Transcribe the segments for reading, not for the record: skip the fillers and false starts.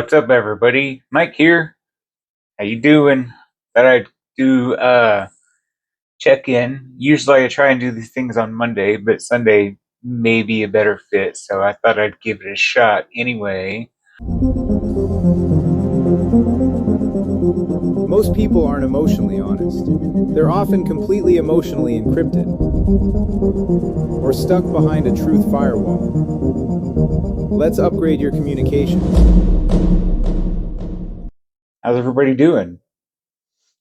What's up, everybody? Mike here. How you doing? Thought I'd do check in. Usually, I try and do these things on Monday, but Sunday may be a better fit, so I thought I'd give it a shot anyway. Most people aren't emotionally honest. They're often completely emotionally encrypted or stuck behind a truth firewall. Let's upgrade your communication. How's everybody doing?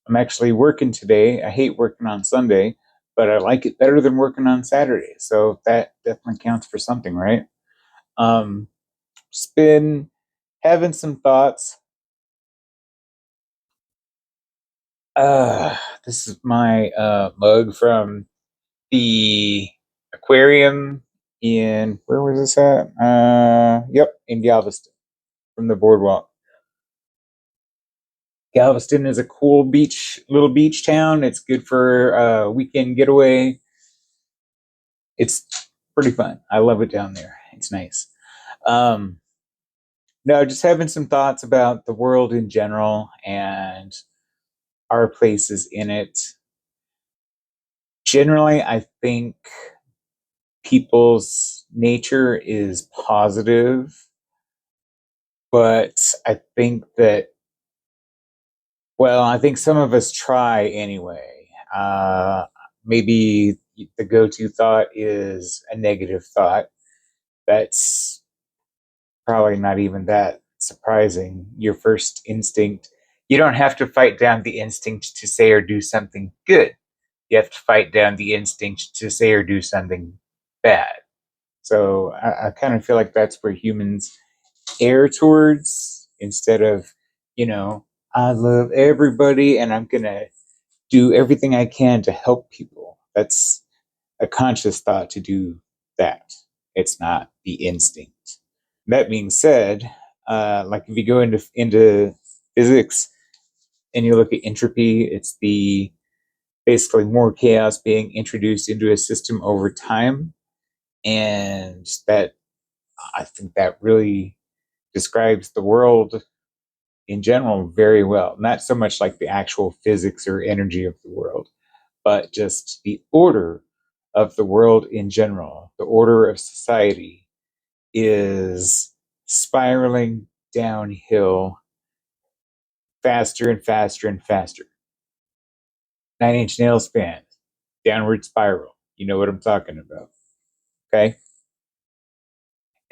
I'm actually working today. I hate working on Sunday, but I like it better than working on Saturday, so that definitely counts for something, right? Um, just been having some thoughts. Uh, this is my mug from the aquarium in where was this at? Yep, in Galveston from the boardwalk. Galveston is a cool little beach town. It's good for a weekend getaway. It's pretty fun. I love it down there. It's nice. Um, no, just having some thoughts about the world in general and our places in it. Generally, I think people's nature is positive, but I think that, well, I think some of us try anyway. Maybe the go to thought is a negative thought. That's probably not even that surprising. Your first instinct, you don't have to fight down the instinct to say or do something good. You have to fight down the instinct to say or do something bad. So I kind of feel like that's where humans err towards instead of, you know, I love everybody and I'm going to do everything I can to help people. That's a conscious thought to do that. It's not the instinct. That being said, like if you go into physics and you look at entropy, it's the basically more chaos being introduced into a system over time, and that I think that really describes the world in general very well. Not so much like the actual physics or energy of the world, but just the order of the world in general. The order of society is spiraling downhill faster and faster and faster. 9 Inch Nails fan, downward spiral. You know what I'm talking about. Okay.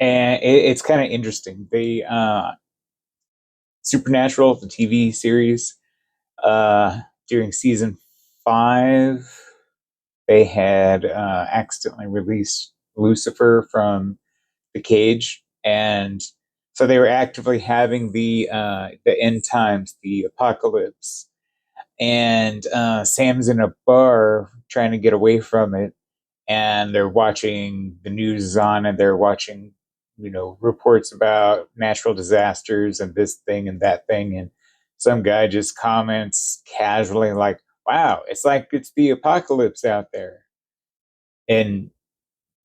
And it's kind of interesting. Supernatural, the TV series, during season 5, they had accidentally released Lucifer from the cage, and so they were actively having the end times, the apocalypse, and Sam's in a bar trying to get away from it, and they're watching the news is on, and they're watching, reports about natural disasters and this thing and that thing, and some guy just comments casually like, "Wow, it's like it's the apocalypse out there," and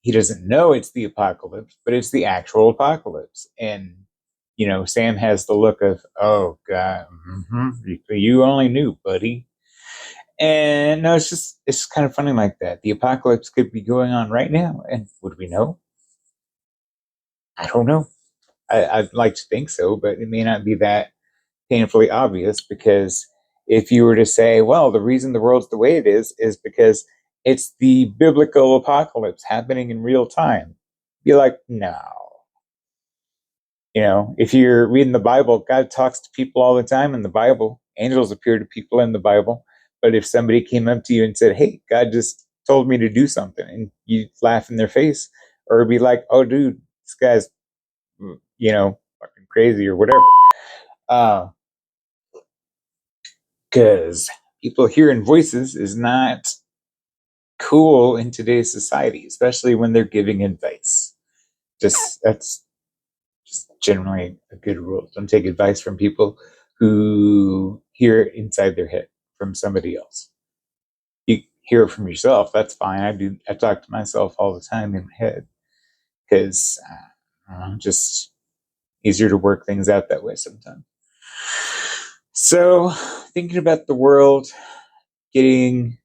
he doesn't know it's the apocalypse, but it's the actual apocalypse. And Sam has the look of, "Oh God, you only knew, buddy." And no, it's kind of funny like that. The apocalypse could be going on right now, and would we know? I don't know. I'd like to think so, but it may not be that painfully obvious, because if you were to say, well, the reason the world's the way it is because it's the biblical apocalypse happening in real time, be like, no. If you're reading the Bible, God talks to people all the time in the Bible. Angels appear to people in the Bible. But if somebody came up to you and said, hey, God just told me to do something, and you laugh in their face, or be like, oh, dude, this guy's, fucking crazy or whatever. Because people hearing voices is not cool in today's society, especially when they're giving advice. That's just generally a good rule. Don't take advice from people who hear it inside their head from somebody else. You hear it from yourself, that's fine. I talk to myself all the time in my head, because just easier to work things out that way sometimes. So, thinking about the world getting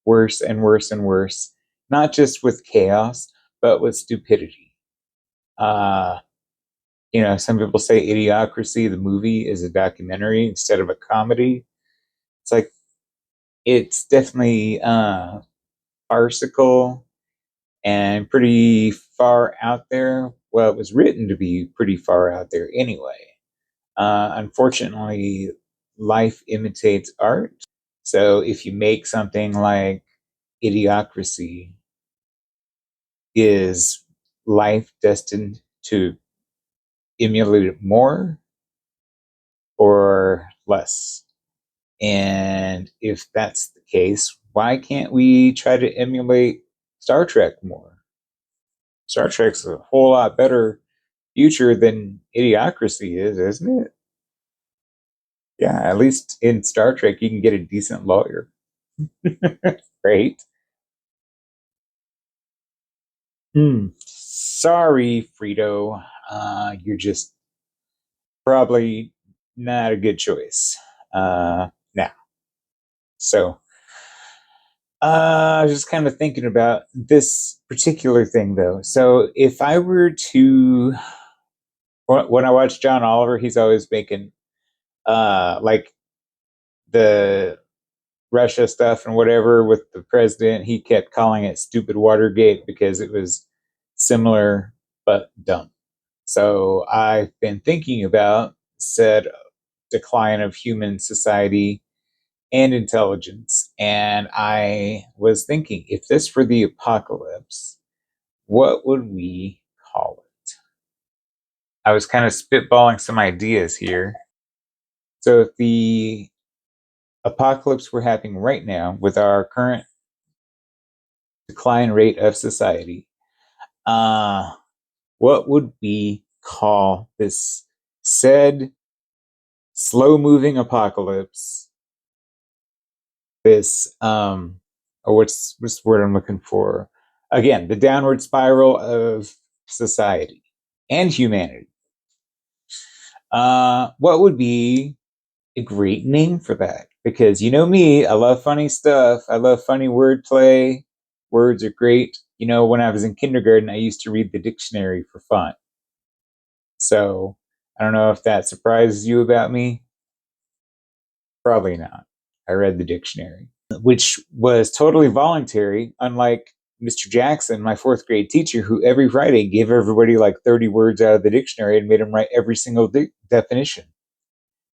worse and worse and worse, not just with chaos, but with stupidity. Uh, some people say Idiocracy, the movie, is a documentary instead of a comedy. It's like, it's definitely farcical and pretty far out there. Well, it was written to be pretty far out there anyway. Unfortunately, life imitates art. So if you make something like Idiocracy, is life destined to emulate it more or less? And if that's the case, why can't we try to emulate Star Trek more? Star Trek's a whole lot better future than Idiocracy is, isn't it? Yeah, at least in Star Trek, you can get a decent lawyer. Right? Sorry, Frito. You're just probably not a good choice. Now, so I was just kind of thinking about this particular thing, though. So if I were to, when I watch John Oliver, he's always making like the Russia stuff and whatever with the president. He kept calling it "stupid Watergate" because it was similar but dumb. So I've been thinking about said decline of human society and intelligence. And I was thinking, if this were the apocalypse, what would we call it? I was kind of spitballing some ideas here. So, if the apocalypse were happening right now with our current decline rate of society, uh, what would we call this said slow moving apocalypse? This or what's the word I'm looking for? Again, the downward spiral of society and humanity. What would be a great name for that? Because you know me, I love funny stuff. I love funny wordplay. Words are great. When I was in kindergarten, I used to read the dictionary for fun. So I don't know if that surprises you about me. Probably not. I read the dictionary, which was totally voluntary, unlike Mr. Jackson, my fourth grade teacher, who every Friday gave everybody like 30 words out of the dictionary and made them write every single definition.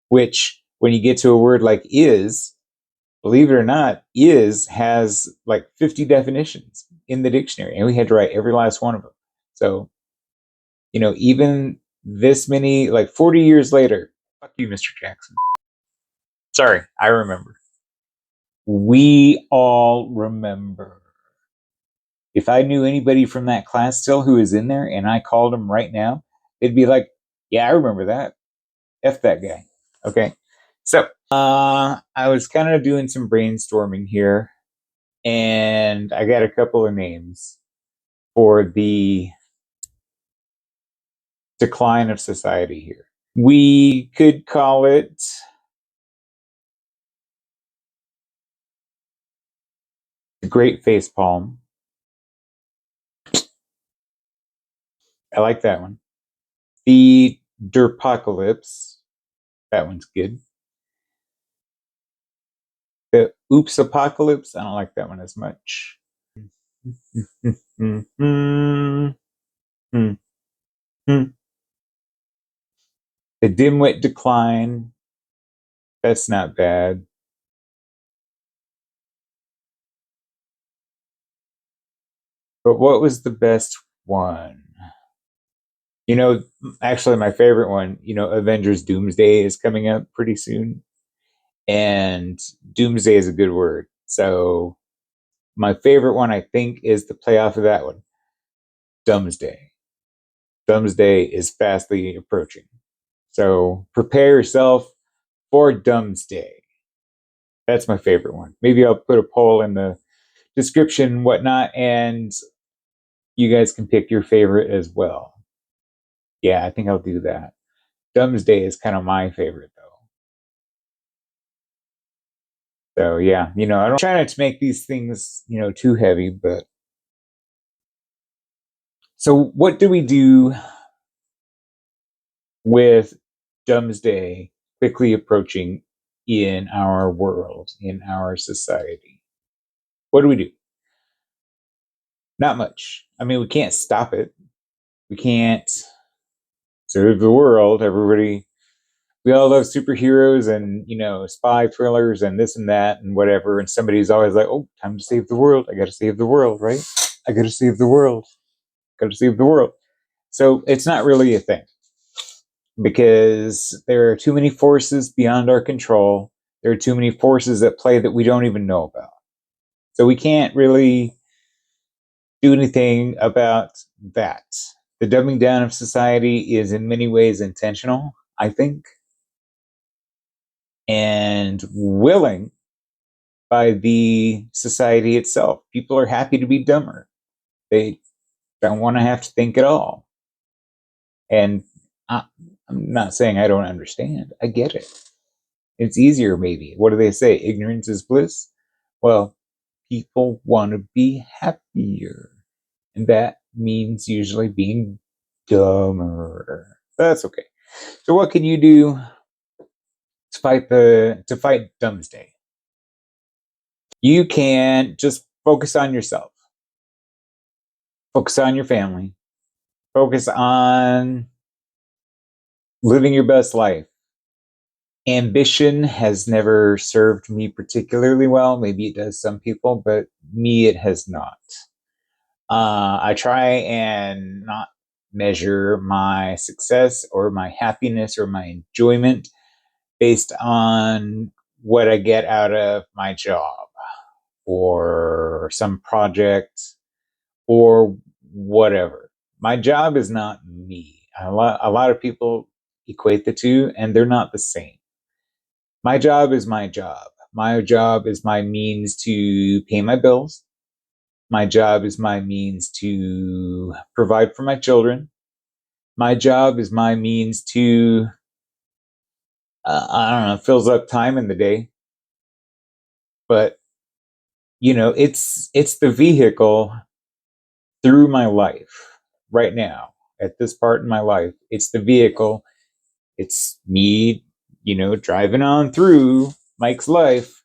Which, when you get to a word like is, believe it or not, is has like 50 definitions in the dictionary, and we had to write every last one of them. So, even this many, like 40 years later, fuck you, Mr. Jackson. Sorry, I remember. We all remember. If I knew anybody from that class still who is in there and I called them right now, they'd be like, yeah, I remember that. F that guy. Okay. So I was kind of doing some brainstorming here and I got a couple of names for the decline of society here. We could call it the Great Facepalm. I like that one. The Derpocalypse. That one's good. The Oops Apocalypse. I don't like that one as much. The Dimwit Decline. That's not bad. But what was the best one? Actually, my favorite one, Avengers Doomsday is coming up pretty soon. And Doomsday is a good word. So my favorite one, I think, is the playoff of that one. Doomsday. Doomsday is fastly approaching. So prepare yourself for Doomsday. That's my favorite one. Maybe I'll put a poll in the description, whatnot, and you guys can pick your favorite as well. Yeah, I think I'll do that. Doomsday is kind of my favorite though. So yeah, I don't try not to make these things, too heavy, but so what do we do with Doomsday quickly approaching in our world, in our society? What do we do? Not much. I mean, we can't stop it. We can't save the world. We all love superheroes and, spy thrillers and this and that and whatever. And somebody's always like, oh, time to save the world. I got to save the world, right? I got to save the world. Got to save the world. So it's not really a thing because there are too many forces beyond our control. There are too many forces at play that we don't even know about. So we can't really do anything about that. The dumbing down of society is in many ways intentional, I think, and willing by the society itself. People are happy to be dumber. They don't want to have to think at all. And I'm not saying I don't understand. I get it. It's easier, maybe. What do they say? Ignorance is bliss. Well, people want to be happier, and that means usually being dumber. That's okay. So, what can you do to fight Doomsday? You can just focus on yourself, focus on your family, focus on living your best life. Ambition has never served me particularly well. Maybe it does some people, but me, it has not. I try and not measure my success or my happiness or my enjoyment based on what I get out of my job or some project or whatever. My job is not me. A lot of people equate the two, and they're not the same. My job is my job. My job is my means to pay my bills. My job is my means to provide for my children. My job is my means to, I don't know, fills up time in the day. But, it's the vehicle through my life right now, at this part in my life. It's the vehicle. It's me, driving on through Mike's life.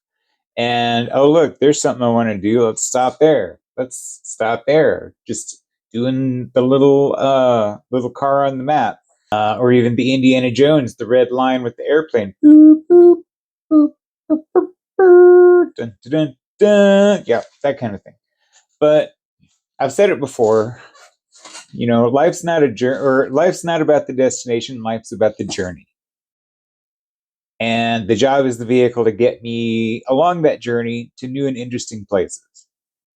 And oh, look, there's something I want to do. Let's stop there. Let's stop there. Just doing the little car on the map, or even the Indiana Jones, the red line with the airplane. Boop, boop, boop, boop, boop, boop, dun, dun, dun, dun. Yeah, that kind of thing. But I've said it before. Life's not a journey, or life's not about the destination. Life's about the journey. And the job is the vehicle to get me along that journey to new and interesting places,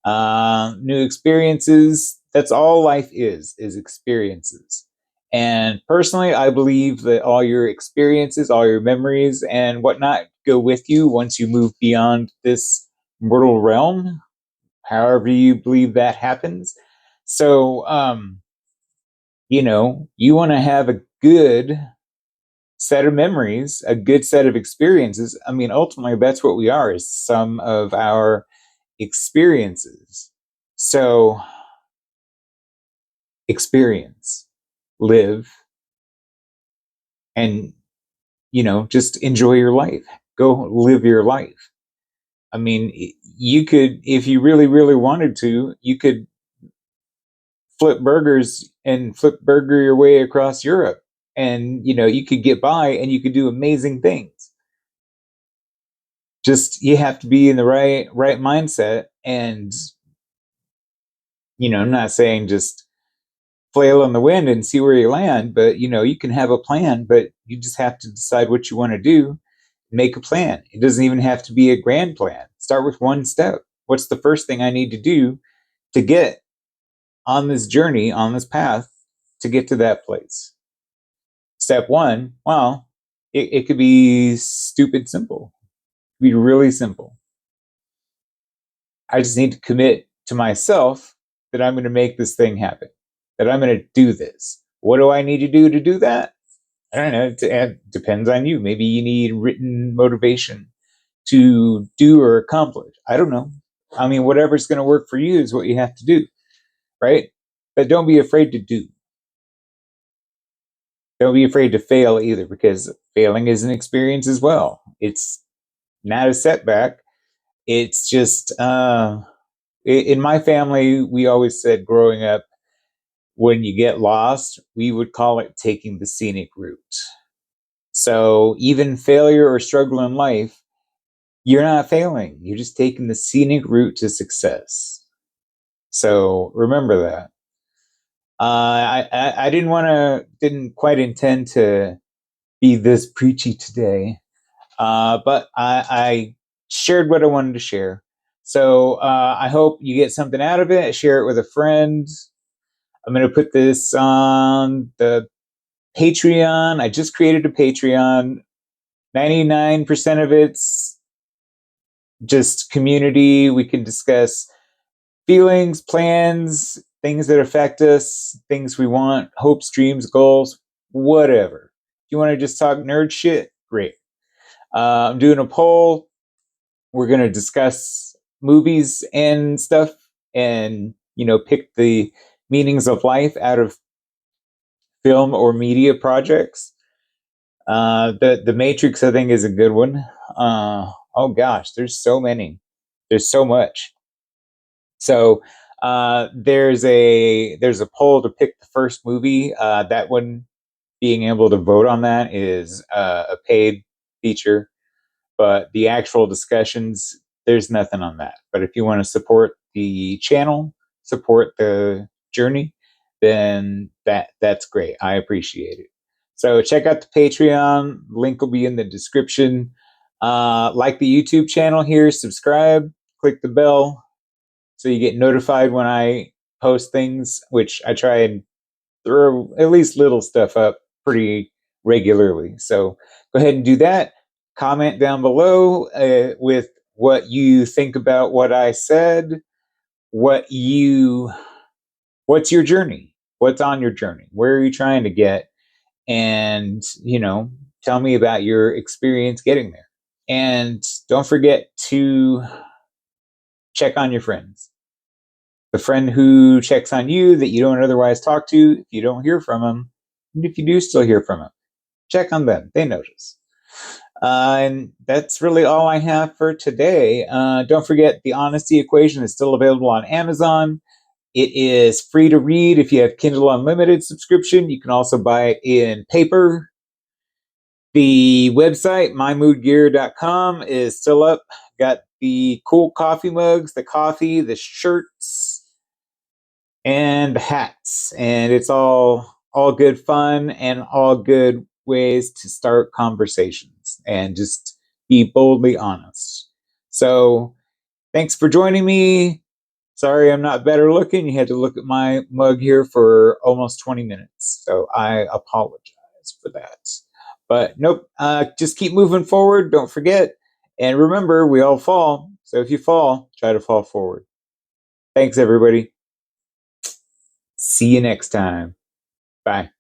new experiences. That's all life is experiences. And personally, I believe that all your experiences, all your memories, and whatnot go with you once you move beyond this mortal realm, however you believe that happens. So, you want to have a good set of memories, a good set of experiences. I mean, ultimately, that's what we are, is some of our experiences. So, experience, live, and, just enjoy your life. Go live your life. I mean, you could, if you really, really wanted to, you could flip burgers and flip burger your way across Europe. And, you could get by and you could do amazing things. Just you have to be in the right mindset. And I'm not saying just flail in the wind and see where you land, but you can have a plan, but you just have to decide what you want to do. Make a plan. It doesn't even have to be a grand plan. Start with one step. What's the first thing I need to do to get on this journey, on this path, to get to that place? Step one, well, it could be stupid simple. It could be really simple. I just need to commit to myself that I'm going to make this thing happen, that I'm going to do this. What do I need to do that? I don't know. It depends on you. Maybe you need written motivation to do or accomplish. I don't know. I mean, whatever's going to work for you is what you have to do, right? But don't be afraid to do. Don't be afraid to fail either, because failing is an experience as well. It's not a setback. It's just, in my family, we always said growing up, when you get lost, we would call it taking the scenic route. So even failure or struggle in life, you're not failing. You're just taking the scenic route to success. So remember that. I didn't quite intend to be this preachy today, but I shared what I wanted to share. So I hope you get something out of it. Share it with a friend. I'm going to put this on the Patreon. I just created a Patreon. 99% of it's just community. We can discuss feelings, plans, things that affect us, things we want, hopes, dreams, goals, whatever. If you want to just talk nerd shit, great. I'm doing a poll. We're going to discuss movies and stuff, and pick the meanings of life out of film or media projects. The Matrix, I think, is a good one. Oh gosh, there's so many. There's so much. So there's a poll to pick the first movie. That one, being able to vote on that is a paid feature, but the actual discussions, there's nothing on that. But if you want to support the channel, support the journey, then that's great. I appreciate it. So check out the Patreon. Link will be in the description. Like the YouTube channel here, subscribe, click the bell so you get notified when I post things, which I try and throw at least little stuff up pretty regularly. So go ahead and do that. Comment down below with what you think about what I said. What's your journey? What's on your journey? Where are you trying to get? And tell me about your experience getting there. And don't forget to check on your friends. The friend who checks on you that you don't otherwise talk to, if you don't hear from them, and if you do still hear from them, check on them. They notice. And that's really all I have for today. Don't forget, The Honesty Equation is still available on Amazon. It is free to read if you have Kindle Unlimited subscription. You can also buy it in paper. The website, mymoodgear.com, is still up. Got the cool coffee mugs, the coffee, the shirts, and the hats. And it's all good fun and all good ways to start conversations and just be boldly honest. So thanks for joining me. Sorry I'm not better looking. You had to look at my mug here for almost 20 minutes. So I apologize for that. But nope, just keep moving forward. Don't forget. And remember, we all fall. So if you fall, try to fall forward. Thanks, everybody. See you next time. Bye.